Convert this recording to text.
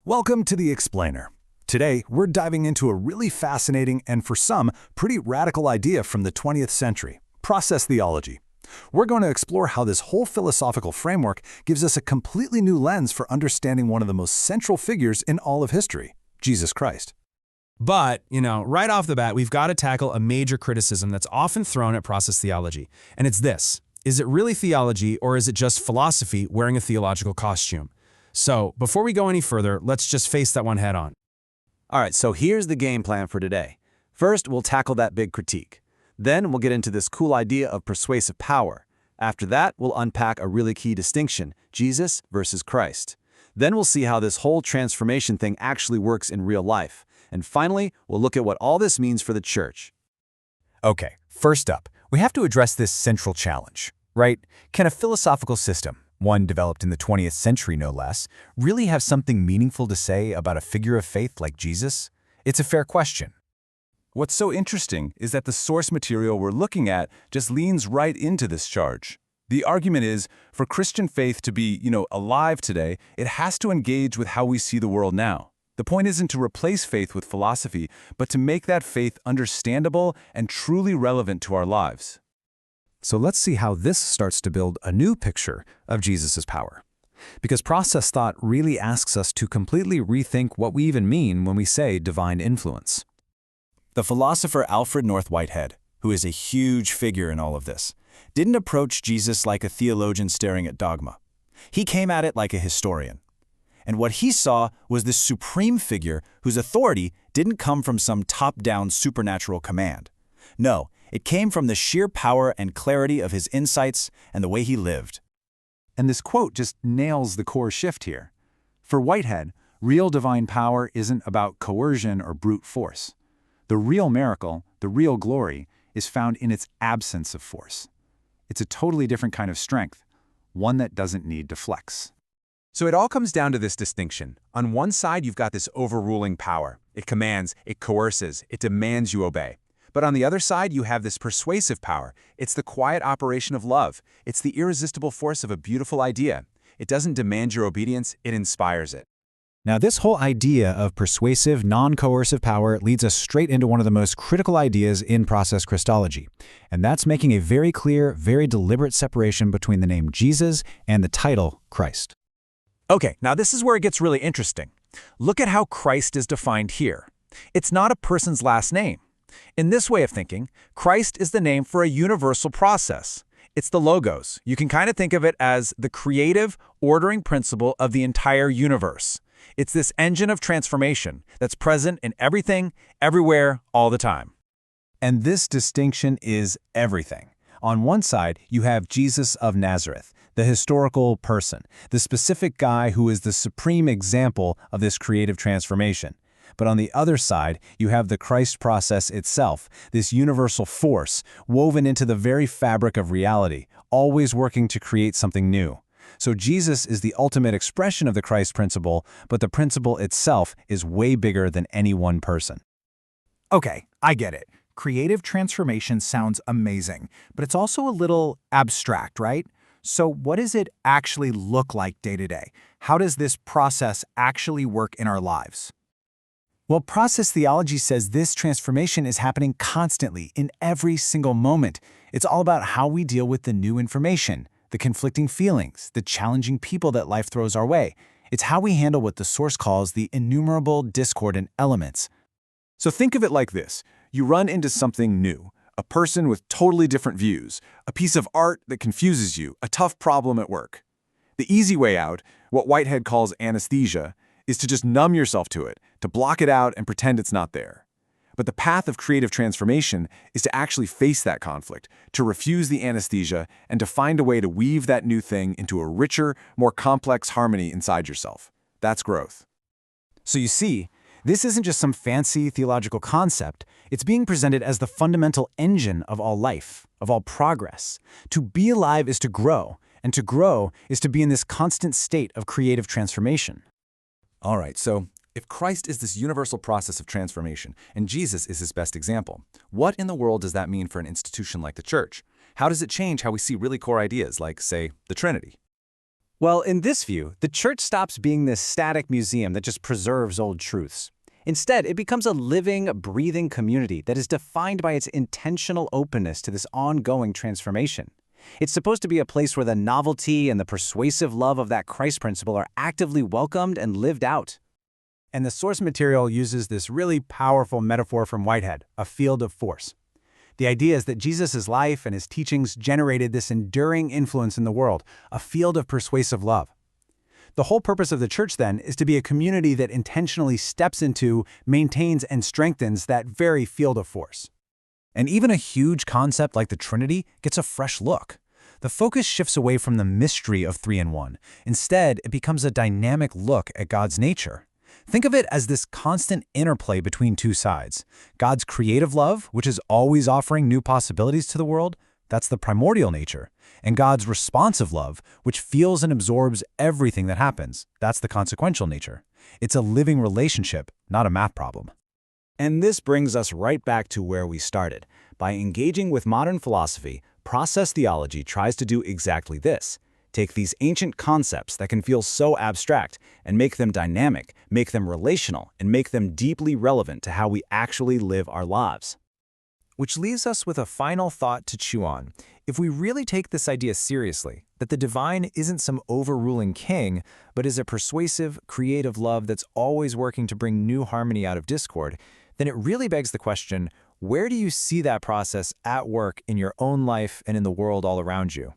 Welcome to The Explainer. Today, we're diving into a really fascinating and, for some, pretty radical idea from the 20th century, process theology. We're going to explore how this whole philosophical framework gives us a completely new lens for understanding one of the most central figures in all of history, Jesus Christ. But, right off the bat, we've got to tackle a major criticism that's often thrown at process theology. And it's this: is it really theology, or is it just philosophy wearing a theological costume? So, before we go any further, let's just face that one head on. All right, so here's the game plan for today. First, we'll tackle that big critique. Then we'll get into this cool idea of persuasive power. After that, we'll unpack a really key distinction, Jesus versus Christ. Then we'll see how this whole transformation thing actually works in real life. And finally, we'll look at what all this means for the church. Okay, first up, we have to address this central challenge, right? Can a philosophical system, one developed in the 20th century no less, really have something meaningful to say about a figure of faith like Jesus? It's a fair question. What's so interesting is that the source material we're looking at just leans right into this charge. The argument is, for Christian faith to be, alive today, it has to engage with how we see the world now. The point isn't to replace faith with philosophy, but to make that faith understandable and truly relevant to our lives. So let's see how this starts to build a new picture of Jesus' power. Because process thought really asks us to completely rethink what we even mean when we say divine influence. The philosopher Alfred North Whitehead, who is a huge figure in all of this, didn't approach Jesus like a theologian staring at dogma. He came at it like a historian. And what he saw was this supreme figure whose authority didn't come from some top-down supernatural command. No, it came from the sheer power and clarity of his insights and the way he lived. And this quote just nails the core shift here. For Whitehead, real divine power isn't about coercion or brute force. The real miracle, the real glory, is found in its absence of force. It's a totally different kind of strength, one that doesn't need to flex. So it all comes down to this distinction. On one side, you've got this overruling power. It commands, it coerces, it demands you obey. But on the other side, you have this persuasive power. It's the quiet operation of love. It's the irresistible force of a beautiful idea. It doesn't demand your obedience, it inspires it. Now, this whole idea of persuasive, non-coercive power leads us straight into one of the most critical ideas in process Christology, and that's making a very clear, very deliberate separation between the name Jesus and the title Christ. Okay, now this is where it gets really interesting. Look at how Christ is defined here. It's not a person's last name. In this way of thinking, Christ is the name for a universal process. It's the logos. You can kind of think of it as the creative, ordering principle of the entire universe. It's this engine of transformation that's present in everything, everywhere, all the time. And this distinction is everything. On one side, you have Jesus of Nazareth, the historical person, the specific guy who is the supreme example of this creative transformation. But on the other side, you have the Christ process itself, this universal force woven into the very fabric of reality, always working to create something new. So Jesus is the ultimate expression of the Christ principle, but the principle itself is way bigger than any one person. Okay, I get it. Creative transformation sounds amazing, but it's also a little abstract, right? So what does it actually look like day to day? How does this process actually work in our lives? Well, process theology says this transformation is happening constantly, in every single moment. It's all about how we deal with the new information, the conflicting feelings, the challenging people that life throws our way. It's how we handle what the source calls the innumerable discordant elements. So think of it like this. You run into something new, a person with totally different views, a piece of art that confuses you, a tough problem at work. The easy way out, what Whitehead calls anesthesia, is to just numb yourself to it, to block it out and pretend it's not there. But the path of creative transformation is to actually face that conflict, to refuse the anesthesia, and to find a way to weave that new thing into a richer, more complex harmony inside yourself. That's growth. So you see, this isn't just some fancy theological concept. It's being presented as the fundamental engine of all life, of all progress. To be alive is to grow, and to grow is to be in this constant state of creative transformation. All right, so if Christ is this universal process of transformation, and Jesus is his best example, what in the world does that mean for an institution like the church? How does it change how we see really core ideas like, say, the Trinity? Well, in this view, the church stops being this static museum that just preserves old truths. Instead, it becomes a living, breathing community that is defined by its intentional openness to this ongoing transformation. It's supposed to be a place where the novelty and the persuasive love of that Christ principle are actively welcomed and lived out. And the source material uses this really powerful metaphor from Whitehead, a field of force. The idea is that Jesus' life and his teachings generated this enduring influence in the world, a field of persuasive love. The whole purpose of the church, then, is to be a community that intentionally steps into, maintains, and strengthens that very field of force. And even a huge concept like the Trinity gets a fresh look. The focus shifts away from the mystery of 3 in 1. Instead, it becomes a dynamic look at God's nature. Think of it as this constant interplay between two sides. God's creative love, which is always offering new possibilities to the world, that's the primordial nature. And God's responsive love, which feels and absorbs everything that happens, that's the consequential nature. It's a living relationship, not a math problem. And this brings us right back to where we started. By engaging with modern philosophy, process theology tries to do exactly this. Take these ancient concepts that can feel so abstract and make them dynamic, make them relational, and make them deeply relevant to how we actually live our lives. Which leaves us with a final thought to chew on. If we really take this idea seriously, that the divine isn't some overruling king, but is a persuasive, creative love that's always working to bring new harmony out of discord, then it really begs the question, where do you see that process at work in your own life and in the world all around you?